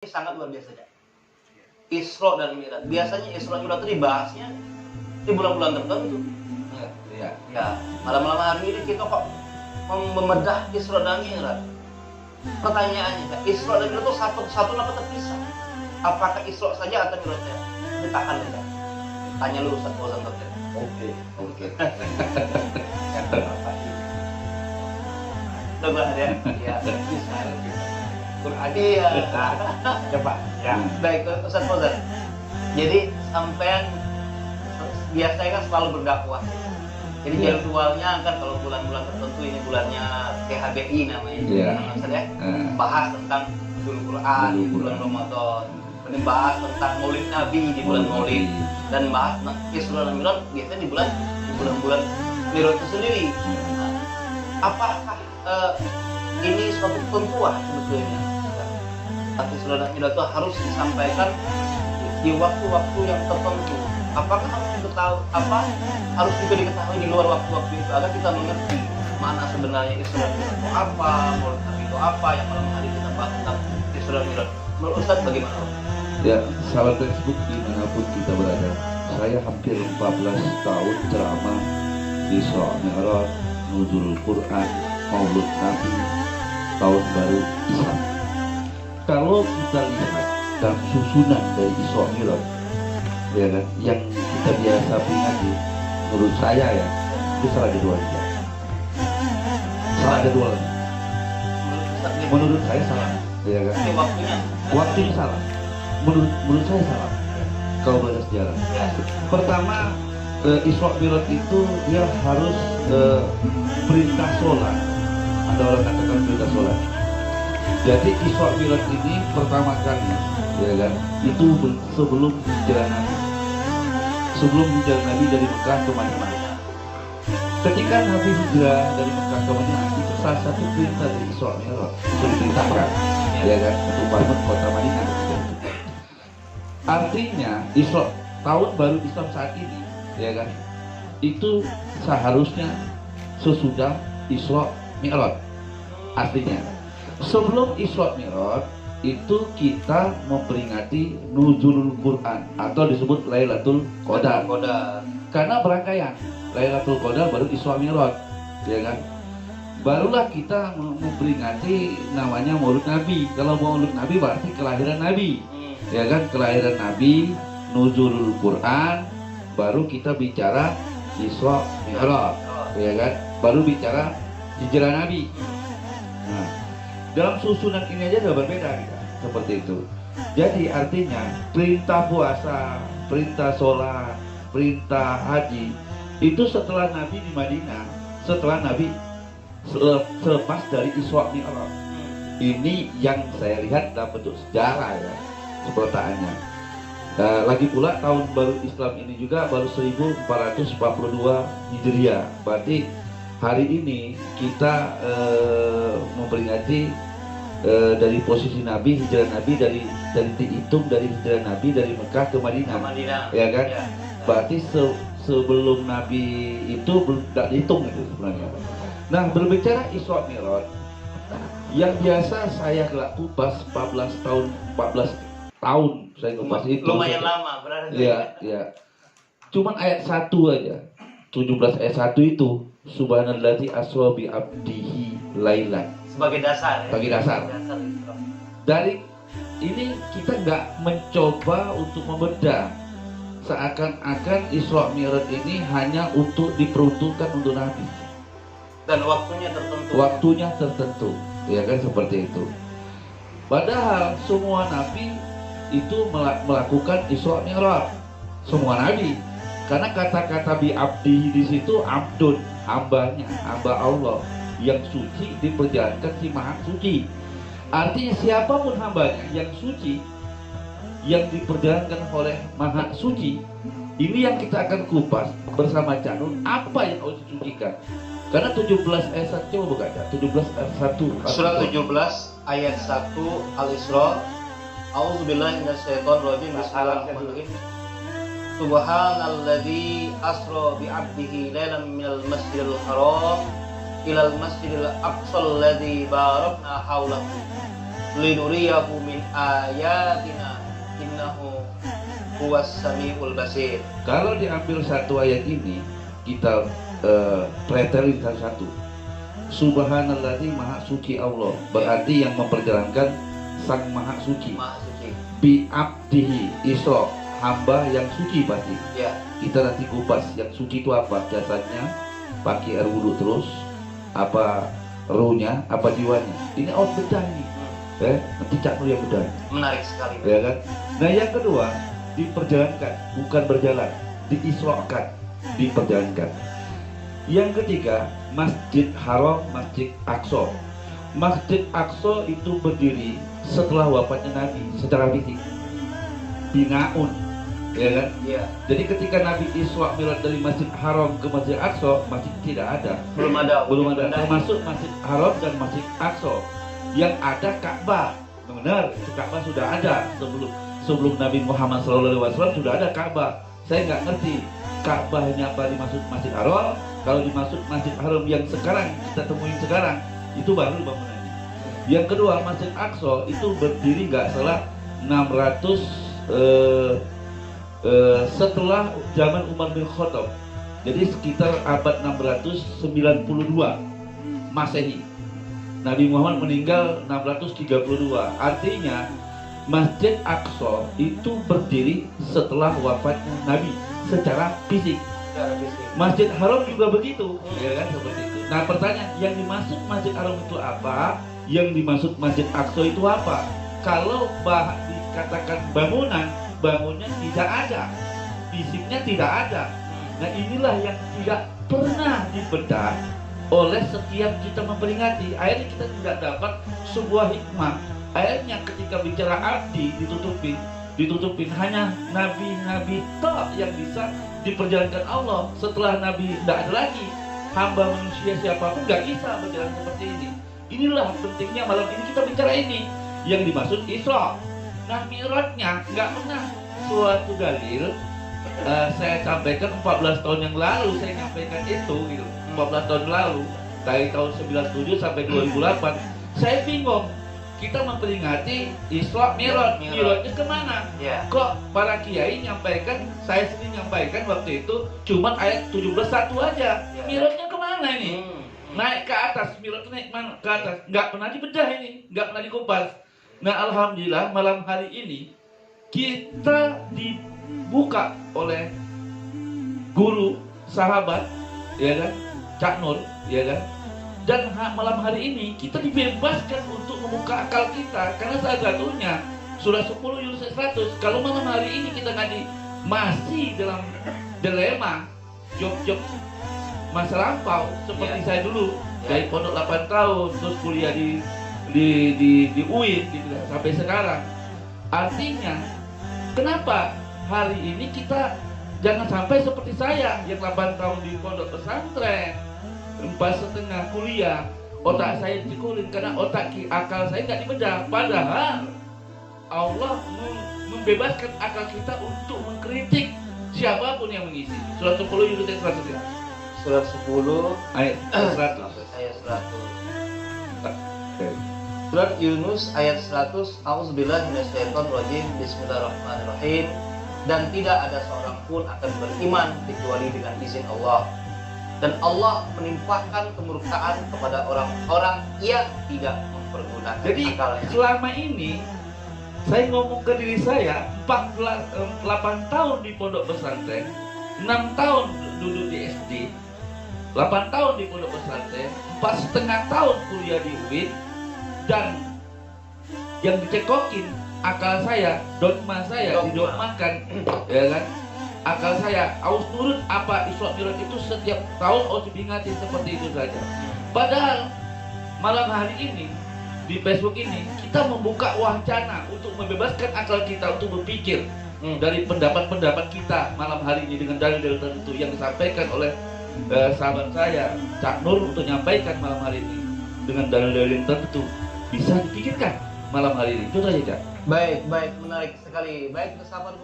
sangat luar biasa ya. Isra dan Mi'raj. Biasanya Isra dan Mi'raj itu dibahasnya di bulan-bulan tertentu. Ya, malam-malam hari ini kita kok membedah Isra dan Mi'raj. Pertanyaannya, Isra dan Mi'raj itu satu apa terpisah? Apakah Isra saja atau Mi'raj saja? Ditahan saja. Tanya lu Ustaz Fauzan Tafsir. Oke. Coba ya. Ya, bisa. Quran ya. Coba. Ya. Baik, Ustaz Fauzan. Jadi sampean biasanya kan selalu berdakwah. Jadi jadwalnya kan kalau bulan-bulan tertentu, ini bulannya THBI namanya, Ustaz ya. Bahas tentang Quran di bulan Ramadan. Kemudian bahas tentang Maulid Nabi di bulan Maulid, dan bahas tentang Isra dan Mi'raj biasanya di bulan-bulan Mi'raj itu sendiri. Apakah ini suatu ketentuan sebetulnya? Isra dan Mi'raj itu harus disampaikan di waktu-waktu yang tertentu. Apakah harus juga diketahui di luar waktu-waktu itu agar kita mengerti mana sebenarnya Isra dan Mi'raj itu apa, Maulid Nabi itu apa, yang malam hari kita bahas tentang Isra dan Mi'raj. Menurut Ustaz bagaimana? Ya, sahabat Facebook dimanapun kita berada, saya hampir 14 tahun ceramah di Isra Mi'raj, Nuzul Quran, Maulid Nabi, Tahun Baru Islam. Kalau kita lihat dalam susunan dari Isra Mi'raj, ya kan, yang kita biasa peringati, menurut saya ya, itu salah ada dua aja. Salah ada dua lagi. Menurut saya salah, ya kan? Waktunya salah. Menurut saya salah kalau belajar sejarah. Pertama, Isra Mi'raj itu dia harus perintah sholat. Ada orang katakan perintah sholat. Jadi Isra Mi'raj ini pertama kali, ya kan, itu sebelum hijrah Nabi. Sebelum hijrah Nabi dari Mekah ke Madinah. Ketika Nabi hijrah dari Mekah ke Madinah, itu salah satu perintah dari Isra Mi'raj itu diperintahkan, ya kan, untuk bangun kota Madinah. Artinya tahun baru Islam saat ini, ya kan, itu seharusnya sesudah Isra Mi'raj. Artinya sebelum Isra Mi'raj itu kita memperingati Nuzulul Quran atau disebut Lailatul Qadar. Karena berangkaian Lailatul Qadar baru Isra Mi'raj, ya kan. Barulah kita memperingati namanya Maulid Nabi. Kalau Maulid Nabi berarti kelahiran Nabi. Ya kan, kelahiran Nabi, Nuzulul Quran, baru kita bicara Isra Mi'raj, ya kan, baru bicara hijrah Nabi. Nah, dalam susunan ini aja sudah berbeda ya, seperti itu. Jadi artinya perintah puasa, perintah sholat, perintah haji itu setelah Nabi di Madinah, setelah Nabi selepas dari Isra Mi'raj. Ini yang saya lihat dalam bentuk sejarah ya. Sepertaannya. Lagi pula tahun baru Islam ini juga baru 1442 Hijriah. Berarti hari ini kita memperingati dari posisi Nabi, hijrah Nabi dari dihitung dari hijrah Nabi dari Mekah ke Madinah. Ya kan? Ya. Berarti sebelum Nabi itu belum tidak dihitung itu sebenarnya. Nah, berbicara Isra Mi'raj, yang biasa saya kupas 14 tahun saya kupas itu lumayan lama berarti. Ya. Cuman ayat 1 aja. 17 ayat 1 itu subhanallazi asra bi abdihi lailan. Sebagai dasar ya. Sebagai dasar. Dari ini kita nggak mencoba untuk membedah seakan-akan Isra Mi'raj ini hanya untuk diperuntukkan untuk Nabi. Dan waktunya tertentu. Waktunya tertentu, ya kan, seperti itu. Padahal semua Nabi itu melakukan Isra Mi'raj, semua Nabi, karena kata-kata bi abdi di situ abdun, hambanya, hamba Allah yang suci diperjalankan si maha suci. Artinya siapapun hambanya yang suci, yang diperjalankan oleh maha suci, ini yang kita akan kupas bersama Canun apa yang harus disucikan. Karena 17 ayat 1, coba buka aja, 17 ayat 1. Surah 17 ayat 1 Al-Isra. A'udzubillahi minasyaitonirrajim. Bismillahirrahmanirrahim. Subhanalladzi asra bi 'abdihi lailan minal masjidil haram ilal masjidil aqsal ladzi barakna haulahu linuriyahu min ayatina innahu huwas samiul basir. Kalau diambil satu ayat ini, kita pretelin satu. Subhanalladzi maha suci Allah, berarti yang memperjalankan sang maha suci. Maha suci. Bi abdihi Isra, hamba yang suci pasti. Ya. Kita nanti kupas yang suci itu apa? Jasadnya pakai air wudhu terus, apa ruhnya, apa jiwanya. Ini out bedah ini. Nanti Cak Nur yang bedah. Menarik sekali. Ya kan? Nah yang kedua, diperjalankan, bukan berjalan, diisrokan, diperjalankan. Yang ketiga, Masjid Haram, Masjid Aqsa. Masjid Aqsa itu berdiri setelah wafatnya Nabi secara fisik. Binaun, ya kan? Iya. Jadi ketika Nabi Isra Mi'raj dari Masjid Haram ke Masjid Aqsa, masjid tidak ada. Belum ada. Termasuk Masjid Haram dan Masjid Aqsa. Yang ada Ka'bah, benar, itu Ka'bah sudah ada sebelum Nabi Muhammad SAW sudah ada Ka'bah. Saya nggak ngerti Ka'bahnya apa dimaksud Masjid Haram. Kalau dimaksud Masjid Haram yang sekarang kita temuin sekarang, itu baru bangunannya. Yang kedua, Masjid Aqsa itu berdiri nggak salah 600 setelah zaman Umar bin Khattab. Jadi sekitar abad 692 Masehi. Nabi Muhammad meninggal 632. Artinya Masjid Aqsa itu berdiri setelah wafatnya Nabi secara fisik. Masjid Haram juga begitu, ya kan, seperti itu. Nah pertanyaan, yang dimaksud Masjid Haram itu apa? Yang dimaksud Masjid Aqsa itu apa? Kalau dikatakan bangunnya tidak ada, fisiknya tidak ada. Nah inilah yang tidak pernah dibedah oleh setiap kita memperingati. Akhirnya kita tidak dapat sebuah hikmah. Akhirnya ketika bicara abdi ditutupin hanya nabi-nabi tok yang bisa diperjalankan Allah. Setelah nabi tidak ada lagi, hamba manusia siapapun nggak bisa berjalan seperti ini. Inilah pentingnya malam ini kita bicara ini. Yang dimaksud Isra. Nah Mi'rajnya nggak pernah suatu dalil. Saya sampaikan 14 tahun yang lalu saya nyampaikan itu gitu. 14 tahun lalu dari tahun 97 sampai 2008 saya bingung, kita memperingati Isra Mi'raj, Mi'rajnya kemana? Kok para kiai nyampaikan, saya sendiri nyampaikan waktu itu cuman ayat 17:1 aja. Mi'rajnya kemana ini? Naik ke atas, Mi'raj naik mana? Ke atas, nggak pernah dibedah ini, nggak pernah dikupas. Nah alhamdulillah malam hari ini kita dibuka oleh guru sahabat, ya kan, Cak Nur, ya kan. Dan malam hari ini kita dibebaskan untuk membuka akal kita, karena salah satunya surah 10 Yunus 100. Kalau malam hari ini kita ngaji masih dalam dilema job masa lampau seperti saya dulu dari pondok 8 tahun terus kuliah di UIN gitu sampai sekarang. Artinya kenapa hari ini kita jangan sampai seperti saya yang 8 tahun di pondok pesantren, 4,5 kuliah, otak saya dikulin karena akal saya nggak dibedah. Padahal Allah membebaskan akal kita untuk mengkritik siapapun yang mengisi. Surat 10 Yunus 100 ya. Surat 10 ayat 100. Ayat 100. Surat Yunus ayat 100. A'udzubillahi minasyaitonirrajim. Bismillahirrahmanirrahim. Dan tidak ada seorang pun akan beriman kecuali dengan izin Allah. Dan Allah menimpakan kemurkaan kepada orang-orang yang tidak mempergunakan akalnya. Jadi selama ini saya ngomong ke diri saya 8 tahun di pondok pesantren, 6 tahun duduk di SD, 8 tahun di pondok pesantren, 4,5 tahun kuliah di UIN, dan yang dicekokin akal saya, dogma saya didogmakan, ya kan? Akal saya harus nurut apa Isra Mi'raj itu setiap tahun harus dipingati seperti itu saja. Padahal malam hari ini di Facebook ini kita membuka wacana untuk membebaskan akal kita untuk berpikir dari pendapat-pendapat kita malam hari ini dengan dalil-dalil tertentu yang disampaikan oleh sahabat saya Cak Nur untuk menyampaikan malam hari ini dengan dalil-dalil tertentu bisa dipikirkan malam hari ini. Itu saja, Cak. Baik, menarik sekali. Baik, sahabat